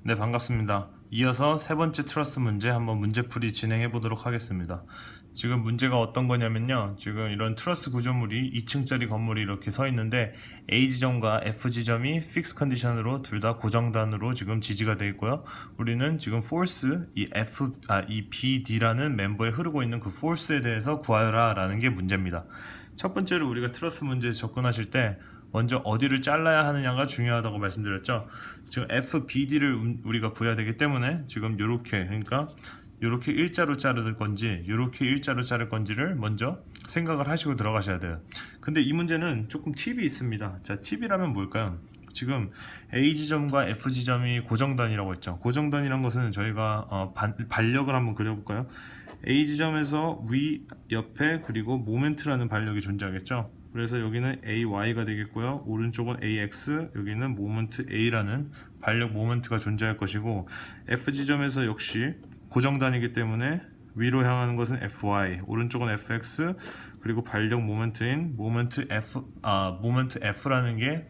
네, 반갑습니다. 이어서 세 번째 트러스 문제 한번 문제풀이 진행해 보도록 하겠습니다. 지금 문제가 어떤 거냐면요. 지금 이런 트러스 구조물이 2층짜리 건물이 이렇게 서 있는데 A 지점과 F 지점이 픽스 컨디션으로 둘 다 고정단으로 지금 지지가 되어 있고요. 우리는 지금 포스 이 BD라는 멤버에 흐르고 있는 그 포스에 대해서 구하라라는 게 문제입니다. 첫 번째로 우리가 트러스 문제에 접근하실 때 먼저 어디를 잘라야 하느냐가 중요하다고 말씀드렸죠. 지금 FBD를 우리가 구해야 되기 때문에 지금 이렇게, 그러니까 이렇게 일자로 자를 건지 이렇게 일자로 자를 건지를 먼저 생각을 하시고 들어가셔야 돼요. 근데 이 문제는 조금 팁이 있습니다. 자, 팁이라면 뭘까요? 지금 A 지점과 F 지점이 고정단이라고 했죠. 고정단이란 것은 저희가 반력을 한번 그려볼까요? A 지점에서 위 옆에 그리고 모멘트라는 반력이 존재하겠죠. 그래서 여기는 AY가 되겠고요. 오른쪽은 AX, 여기는 모멘트 A라는 반력 모멘트가 존재할 것이고, F 지점에서 역시 고정단이기 때문에 위로 향하는 것은 FY, 오른쪽은 FX, 그리고 반력 모멘트인 모멘트 F라는 게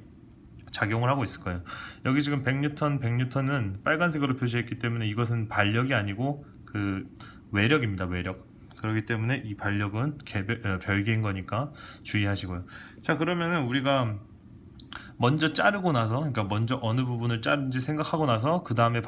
작용을 하고 있을 거예요. 여기 지금 100N은 빨간색으로 표시했기 때문에 이것은 반력이 아니고 그 외력입니다. 외력. 그렇기 때문에 이 반력은 별개인 거니까 주의하시고요. 자, 그러면은 우리가 먼저 자르고 나서, 그러니까 먼저 어느 부분을 자른지 생각하고 나서 그 다음에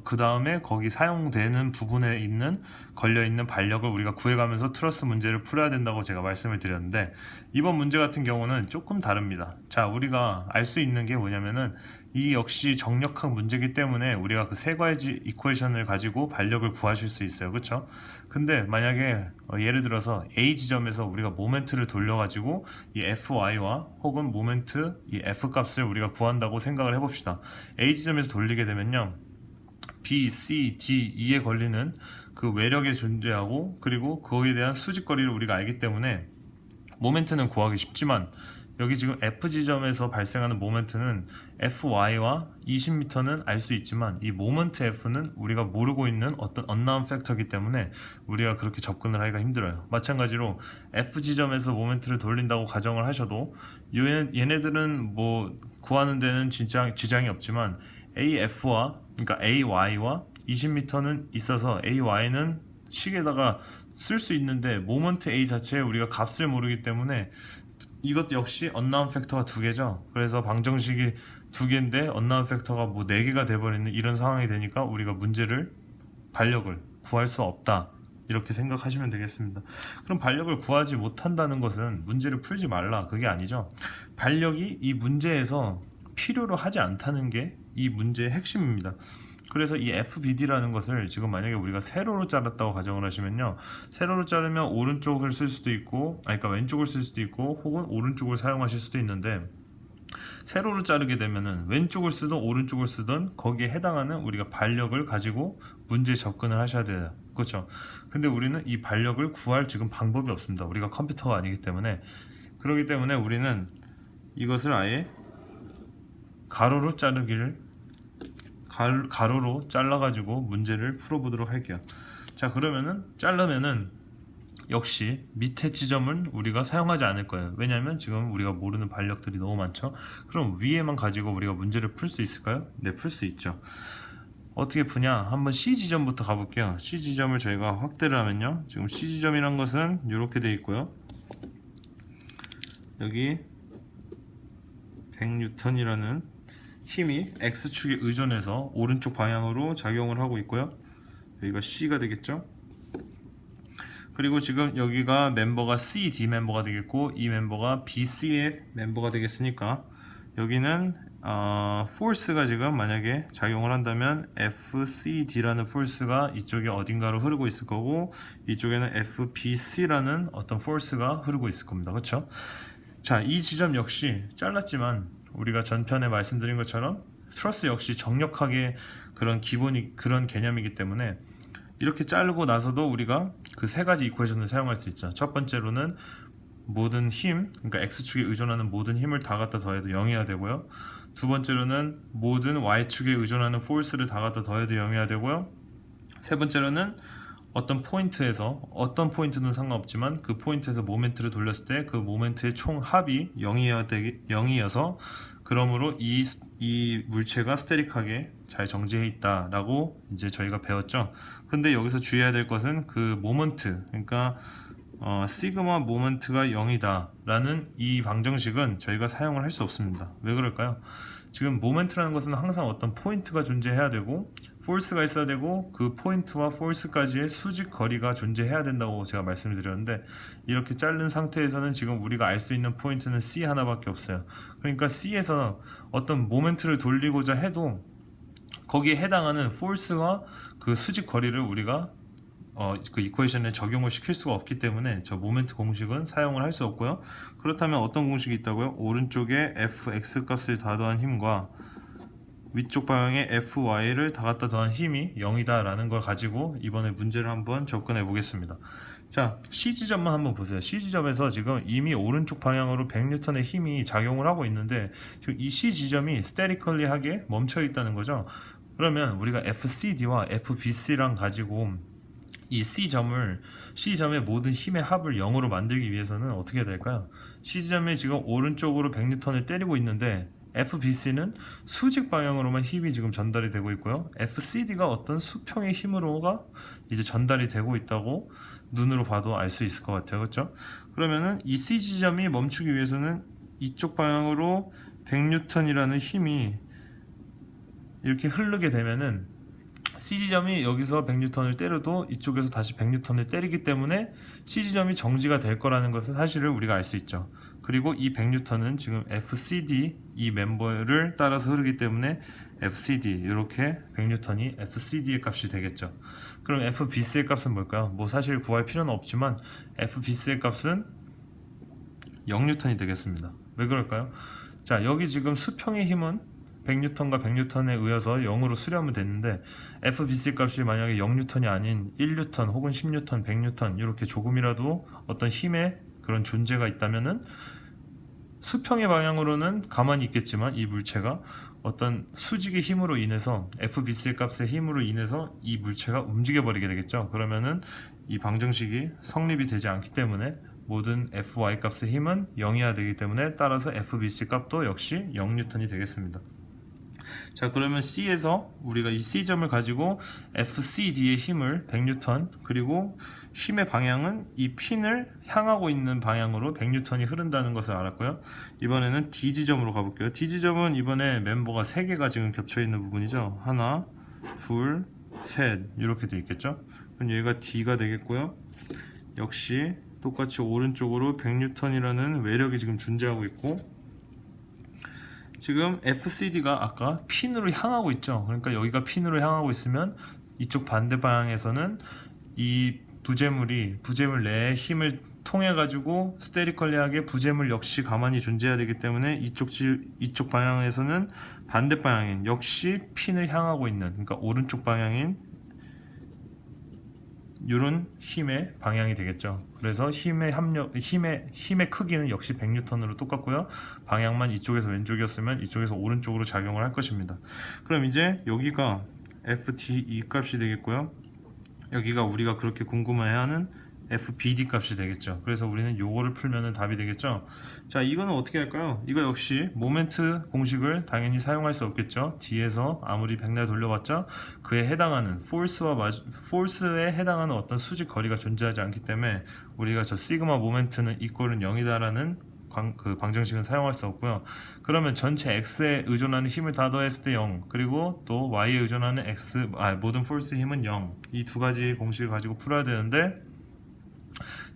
그 다음에 거기 사용되는 부분에 있는 걸려 있는 반력을 우리가 구해가면서 트러스 문제를 풀어야 된다고 제가 말씀을 드렸는데, 이번 문제 같은 경우는 조금 다릅니다. 자, 우리가 알 수 있는 게 뭐냐면은 이 역시 정력학 문제이기 때문에 우리가 그 세 가지 이퀘이션을 가지고 반력을 구하실 수 있어요. 그렇죠? 근데 만약에 예를 들어서 A 지점에서 우리가 모멘트를 돌려가지고 이 FY와 혹은 모멘트 이 F 값을 우리가 구한다고 생각을 해봅시다. A 지점에서 돌리게 되면요, B, C, D, E에 걸리는 그 외력이 존재하고, 그리고 거기에 대한 수직거리를 우리가 알기 때문에 모멘트는 구하기 쉽지만, 여기 지금 F 지점에서 발생하는 모멘트는 FY와 20m는 알 수 있지만 이 모멘트 F는 우리가 모르고 있는 어떤 unknown 팩터이기 때문에 우리가 그렇게 접근을 하기가 힘들어요. 마찬가지로 F 지점에서 모멘트를 돌린다고 가정을 하셔도 얘네들은 뭐 구하는 데는 진짜 지장이 없지만 그러니까 AY와 20m는 있어서 AY는 식에다가 쓸 수 있는데 모먼트 A 자체에 우리가 값을 모르기 때문에 이것도 역시 unknown 팩터가 두 개죠. 그래서 방정식이 두 개인데 unknown 팩터가 뭐 네 개가 돼버리는 이런 상황이 되니까 우리가 반력을 구할 수 없다, 이렇게 생각하시면 되겠습니다. 그럼 반력을 구하지 못한다는 것은 문제를 풀지 말라, 그게 아니죠. 반력이 이 문제에서 필요로 하지 않다는 게 이 문제의 핵심입니다. 그래서 이 FBD라는 것을 지금 만약에 우리가 세로로 잘랐다고 가정을 하시면요, 세로로 자르면 오른쪽을 쓸 수도 있고, 그러니까 왼쪽을 쓸 수도 있고, 혹은 오른쪽을 사용하실 수도 있는데, 세로로 자르게 되면은 왼쪽을 쓰든 오른쪽을 쓰든 거기에 해당하는 우리가 반력을 가지고 문제에 접근을 하셔야 돼요. 그렇죠? 근데 우리는 이 반력을 구할 지금 방법이 없습니다. 우리가 컴퓨터가 아니기 때문에. 그렇기 때문에 우리는 이것을 아예 가로로 잘라가지고 문제를 풀어보도록 할게요. 자, 그러면은 자르면은 역시 밑에 지점은 우리가 사용하지 않을 거예요. 왜냐하면 지금 우리가 모르는 반력들이 너무 많죠. 그럼 위에만 가지고 우리가 문제를 풀 수 있을까요? 네, 풀 수 있죠. 어떻게 푸냐? 한번 C 지점부터 가볼게요. C 지점을 저희가 확대를 하면요, 지금 C 지점이란 것은 이렇게 돼 있고요, 여기 100N이라는 힘이 X축에 의존해서 오른쪽 방향으로 작용을 하고 있고요. 여기가 C가 되겠죠. 그리고 지금 여기가 멤버가 CD 멤버가 되겠고, 이 멤버가 BC의 멤버가 되겠으니까 여기는 포스가 지금 만약에 작용을 한다면 FCD라는 포스가 이쪽에 어딘가로 흐르고 있을 거고, 이쪽에는 FBC라는 어떤 포스가 흐르고 있을 겁니다. 그렇죠? 자, 이 지점 역시 잘랐지만 우리가 전편에 말씀드린 것처럼 트러스 역시 정력학의 그런 개념이기 때문에 이렇게 자르고 나서도 우리가 그 세 가지 이퀘이션을 사용할 수 있죠. 첫 번째로는 모든 힘, 그러니까 X축에 의존하는 모든 힘을 다 갖다 더해도 0이어야 되고요. 두 번째로는 모든 Y축에 의존하는 포스를 다 갖다 더해도 0이어야 되고요. 세 번째로는 어떤 포인트는 상관없지만 그 포인트에서 모멘트를 돌렸을 때 그 모멘트의 총 합이 0이어서 그러므로 이 물체가 스테릭하게 잘 정지해 있다라고 이제 저희가 배웠죠. 근데 여기서 주의해야 될 것은 그 모먼트, 그러니까 시그마 모먼트가 0이다 라는 이 방정식은 저희가 사용을 할 수 없습니다. 왜 그럴까요? 지금 모멘트라는 것은 항상 어떤 포인트가 존재해야 되고 포스가 있어야 되고 그 포인트와 포스까지의 수직 거리가 존재해야 된다고 제가 말씀을 드렸는데, 이렇게 자른 상태에서는 지금 우리가 알 수 있는 포인트는 C 하나밖에 없어요. 그러니까 C에서 어떤 모멘트를 돌리고자 해도 거기에 해당하는 포스와 그 수직 거리를 우리가 그 이퀘이션에 적용을 시킬 수가 없기 때문에 저 모멘트 공식은 사용을 할 수 없고요. 그렇다면 어떤 공식이 있다고요? 오른쪽에 fx 값을 다 더한 힘과 위쪽 방향에 fy를 다 갖다 더한 힘이 0이다 라는 걸 가지고 이번에 문제를 한번 접근해 보겠습니다. 자, C지점만 한번 보세요. C지점에서 지금 이미 오른쪽 방향으로 100N의 힘이 작용을 하고 있는데 지금 이 C지점이 스테리컬리하게 멈춰 있다는 거죠. 그러면 우리가 FCD와 FBC랑 가지고 이 C점의 모든 힘의 합을 0으로 만들기 위해서는 어떻게 해야 될까요? C점이 지금 오른쪽으로 100N을 때리고 있는데 FBC는 수직 방향으로만 힘이 지금 전달이 되고 있고요. FCD가 어떤 수평의 힘으로가 이제 전달이 되고 있다고 눈으로 봐도 알 수 있을 것 같아요. 그렇죠? 그러면은 이 C지점이 멈추기 위해서는 이쪽 방향으로 100N이라는 힘이 이렇게 흐르게 되면은 C지점이 여기서 100N을 때려도 이쪽에서 다시 100N을 때리기 때문에 C지점이 정지가 될 거라는 것을 사실을 우리가 알 수 있죠. 그리고 이 100N은 지금 FCD 이 멤버를 따라서 흐르기 때문에 FCD 이렇게 100N이 FCD의 값이 되겠죠. 그럼 FBC의 값은 뭘까요? 뭐 사실 구할 필요는 없지만 FBC의 값은 0N이 되겠습니다. 왜 그럴까요? 자, 여기 지금 수평의 힘은 100N과 100N에 의해서 0으로 수렴은 됐는데 FBC 값이 만약에 0N이 아닌 1N 혹은 10N, 100N 이렇게 조금이라도 어떤 힘의 그런 존재가 있다면은 수평의 방향으로는 가만히 있겠지만 이 물체가 어떤 수직의 힘으로 인해서 FBC 값의 힘으로 인해서 이 물체가 움직여 버리게 되겠죠. 그러면은 이 방정식이 성립이 되지 않기 때문에 모든 FY 값의 힘은 0이어야 되기 때문에 따라서 FBC 값도 역시 0N이 되겠습니다. 자, 그러면 C에서 우리가 이 C점을 가지고 FCD의 힘을 100N, 그리고 힘의 방향은 이 핀을 향하고 있는 방향으로 100N이 흐른다는 것을 알았고요. 이번에는 D지점으로 가볼게요. D지점은 이번에 멤버가 3개가 지금 겹쳐있는 부분이죠. 하나, 둘, 셋 이렇게 돼 있겠죠. 그럼 얘가 D가 되겠고요. 역시 똑같이 오른쪽으로 100N이라는 외력이 지금 존재하고 있고, 지금 FCD가 아까 핀으로 향하고 있죠. 그러니까 여기가 핀으로 향하고 있으면 이쪽 반대 방향에서는 이 부재물 내의 힘을 통해 가지고 스테리컬리하게 부재물 역시 가만히 존재해야 되기 때문에 이쪽 방향에서는 반대 방향인 역시 핀을 향하고 있는, 그러니까 오른쪽 방향인 이런 힘의 방향이 되겠죠. 그래서 힘의 크기는 역시 100N으로 똑같고요. 방향만 이쪽에서 왼쪽이었으면 이쪽에서 오른쪽으로 작용을 할 것입니다. 그럼 이제 여기가 FTE 값이 되겠고요. 여기가 우리가 그렇게 궁금해하는 FBD 값이 되겠죠. 그래서 우리는 요거를 풀면은 답이 되겠죠. 자, 이거는 어떻게 할까요? 이거 역시 모멘트 공식을 당연히 사용할 수 없겠죠. D에서 아무리 백날 돌려봤자 그에 해당하는 포스에 해당하는 어떤 수직 거리가 존재하지 않기 때문에 우리가 저 시그마 모멘트는 이꼴은 0이다라는 그 방정식은 사용할 수 없고요. 그러면 전체 X에 의존하는 힘을 다 더했을 때 0, 그리고 또 Y에 의존하는 모든 포스 힘은 0. 이 두 가지 공식을 가지고 풀어야 되는데,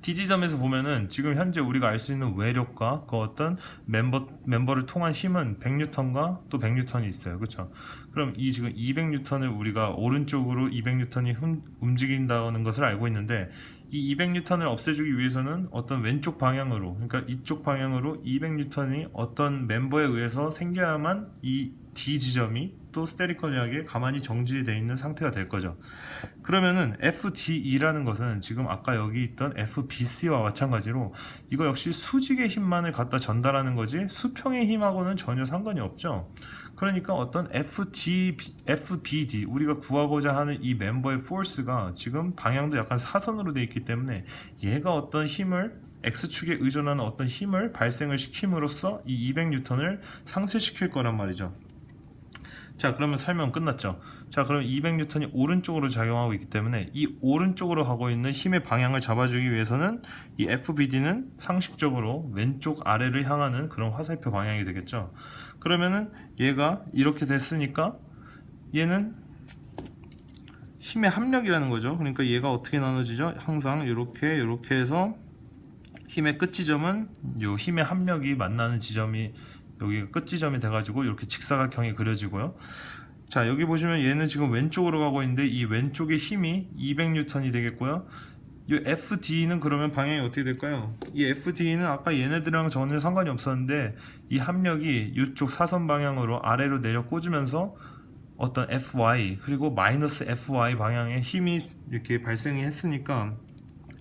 D지점에서 보면은 지금 현재 우리가 알 수 있는 외력과 그 어떤 멤버를 통한 힘은 100N과 또 100N이 있어요. 그렇죠? 그럼 이 지금 200N을 우리가 오른쪽으로 200N이 움직인다는 것을 알고 있는데, 이 200N을 없애주기 위해서는 어떤 왼쪽 방향으로, 그러니까 이쪽 방향으로 200N이 어떤 멤버에 의해서 생겨야만 이 D지점이 또 스테리컬리하게 가만히 정지되어 있는 상태가 될 거죠. 그러면은 FDE라는 것은 지금 아까 여기 있던 FBC와 마찬가지로 이거 역시 수직의 힘만을 갖다 전달하는 거지 수평의 힘하고는 전혀 상관이 없죠. 그러니까 어떤 FBD 우리가 구하고자 하는 이 멤버의 포스가 지금 방향도 약간 사선으로 되어 있기 때문에 얘가 어떤 힘을 X축에 의존하는 어떤 힘을 발생을 시킴으로써 이 200N을 상쇄시킬 거란 말이죠. 자, 그러면 설명 끝났죠. 자, 그럼 200N이 오른쪽으로 작용하고 있기 때문에 이 오른쪽으로 가고 있는 힘의 방향을 잡아주기 위해서는 이 FBD는 상식적으로 왼쪽 아래를 향하는 그런 화살표 방향이 되겠죠. 그러면은 얘가 이렇게 됐으니까 얘는 힘의 합력이라는 거죠. 그러니까 얘가 어떻게 나눠지죠? 항상 이렇게 해서 힘의 끝 지점은 요 힘의 합력이 만나는 지점이 여기가 끝 지점이 돼가지고 이렇게 직사각형이 그려지고요. 자, 여기 보시면 얘는 지금 왼쪽으로 가고 있는데 이 왼쪽의 힘이 200N이 되겠고요. 이 FD는 그러면 방향이 어떻게 될까요? 이 FD는 아까 얘네들이랑 전혀 상관이 없었는데 이 합력이 이쪽 사선 방향으로 아래로 내려 꽂으면서 어떤 FY 그리고 마이너스 FY 방향의 힘이 이렇게 발생이 했으니까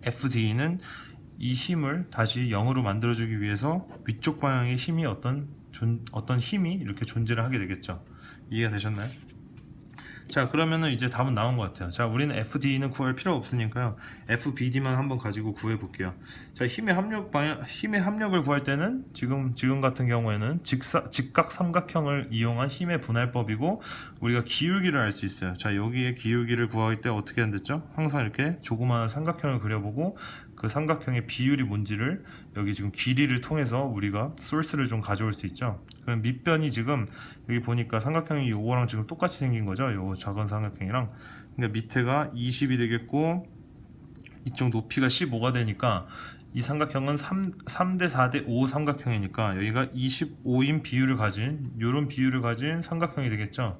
FD는 이 힘을 다시 0으로 만들어주기 위해서 위쪽 방향의 힘이 어떤 힘이 이렇게 존재를 하게 되겠죠. 이해가 되셨나요? 자, 그러면은 이제 답은 나온 것 같아요. 자, 우리는 FD는 구할 필요 없으니까요. FBD만 한번 가지고 구해 볼게요. 자, 힘의 합력을 구할 때는 지금 같은 경우에는 직각 삼각형을 이용한 힘의 분할법이고 우리가 기울기를 알 수 있어요. 자, 여기에 기울기를 구할 때 어떻게 한댔죠? 항상 이렇게 조그마한 삼각형을 그려보고 그 삼각형의 비율이 뭔지를 여기 지금 길이를 통해서 우리가 소스를 좀 가져올 수 있죠. 그럼 밑변이 지금 여기 보니까 삼각형이 요거랑 지금 똑같이 생긴 거죠. 요 작은 삼각형이랑. 그러니까 밑에가 20이 되겠고 이쪽 높이가 15가 되니까 이 삼각형은 3대 4대 5 삼각형이니까 여기가 25인 비율을 가진 요런 비율을 가진 삼각형이 되겠죠.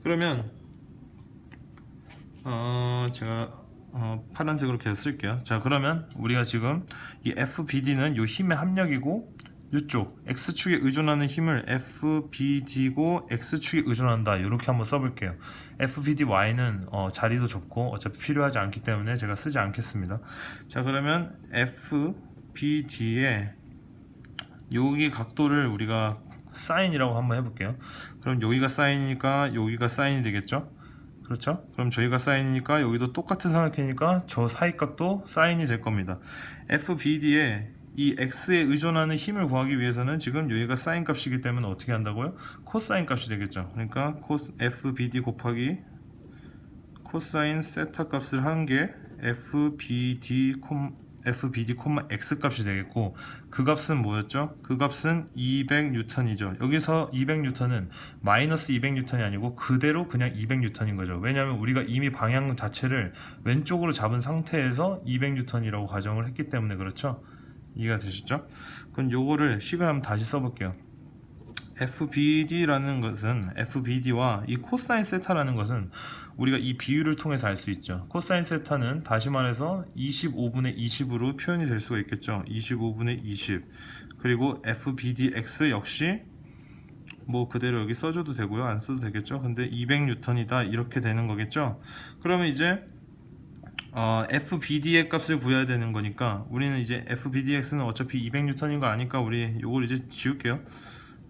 그러면 제가 파란색으로 계속 쓸게요. 자, 그러면 우리가 지금 이 FBD는 요 힘의 합력이고 이쪽 X축에 의존하는 힘을 FBD고 X축에 의존한다 이렇게 한번 써볼게요. FBDY는 자리도 좁고 어차피 필요하지 않기 때문에 제가 쓰지 않겠습니다. 자, 그러면 FBD의 여기 각도를 우리가 사인이라고 한번 해볼게요. 그럼 여기가 사인이니까 여기가 사인이 되겠죠. 그렇죠? 그럼 저희가 사인이니까 여기도 똑같은 삼각형이니까 저 사이각도 사인이 될 겁니다. FBD에 이 X에 의존하는 힘을 구하기 위해서는 지금 여기가 사인 값이기 때문에 어떻게 한다고요? 코사인 값이 되겠죠. 그러니까 FBD 곱하기 코사인 세타 값을 한 게 FBD, X 값이 되겠고 그 값은 뭐였죠? 그 값은 200N이죠. 여기서 200N은 마이너스 200N이 아니고 그대로 그냥 200N인 거죠. 왜냐하면 우리가 이미 방향 자체를 왼쪽으로 잡은 상태에서 200N이라고 가정을 했기 때문에 그렇죠. 이해가 되셨죠? 그럼 요거를 식을 한번 다시 써볼게요. FBD라는 것은 FBD와 이 코사인 세타라는 것은 우리가 이 비율을 통해서 알 수 있죠. 코사인 세타는 다시 말해서 25분의 20으로 표현이 될 수가 있겠죠. 25분의 20 그리고 FBDX 역시 뭐 그대로 여기 써줘도 되고요. 안 써도 되겠죠. 근데 200N이다 이렇게 되는 거겠죠. 그러면 이제 FBD의 값을 구해야 되는 거니까 우리는 이제 FBDX는 어차피 200N인 거 아니까 우리 요걸 이제 지울게요.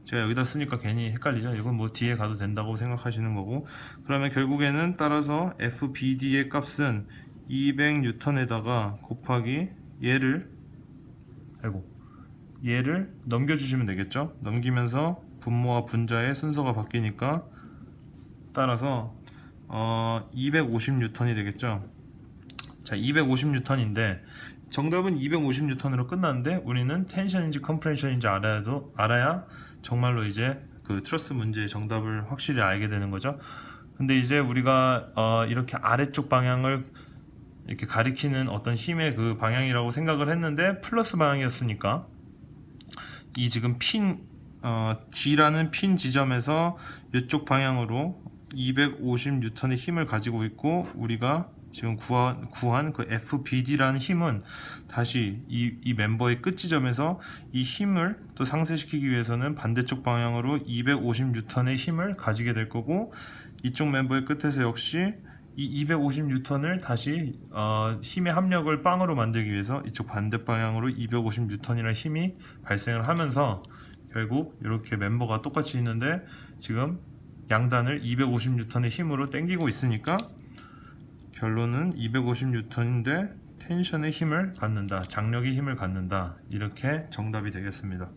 제가 여기다 쓰니까 괜히 헷갈리죠. 이건 뭐 뒤에 가도 된다고 생각하시는 거고 그러면 결국에는 따라서 FBD의 값은 200N에다가 곱하기 얘를 넘겨주시면 되겠죠. 넘기면서 분모와 분자의 순서가 바뀌니까 따라서 250N이 되겠죠. 자, 250N인데 정답은 250N으로 끝났는데 우리는 텐션인지 컴프레션인지 알아야 정말로 이제 그 트러스 문제의 정답을 확실히 알게 되는 거죠. 근데 이제 우리가 이렇게 아래쪽 방향을 이렇게 가리키는 어떤 힘의 그 방향이라고 생각을 했는데 플러스 방향이었으니까 이 지금 D라는 핀 지점에서 이쪽 방향으로 250N의 힘을 가지고 있고 우리가 지금 구한 그 FBD라는 힘은 다시 이 멤버의 끝 지점에서 이 힘을 또 상쇄시키기 위해서는 반대쪽 방향으로 250N의 힘을 가지게 될 거고 이쪽 멤버의 끝에서 역시 이 250N을 다시 힘의 합력을 빵으로 만들기 위해서 이쪽 반대 방향으로 250N이라는 힘이 발생을 하면서 결국 이렇게 멤버가 똑같이 있는데 지금 양단을 250N의 힘으로 당기고 있으니까 결론은 250N인데 텐션의 힘을 갖는다, 장력의 힘을 갖는다, 이렇게 정답이 되겠습니다.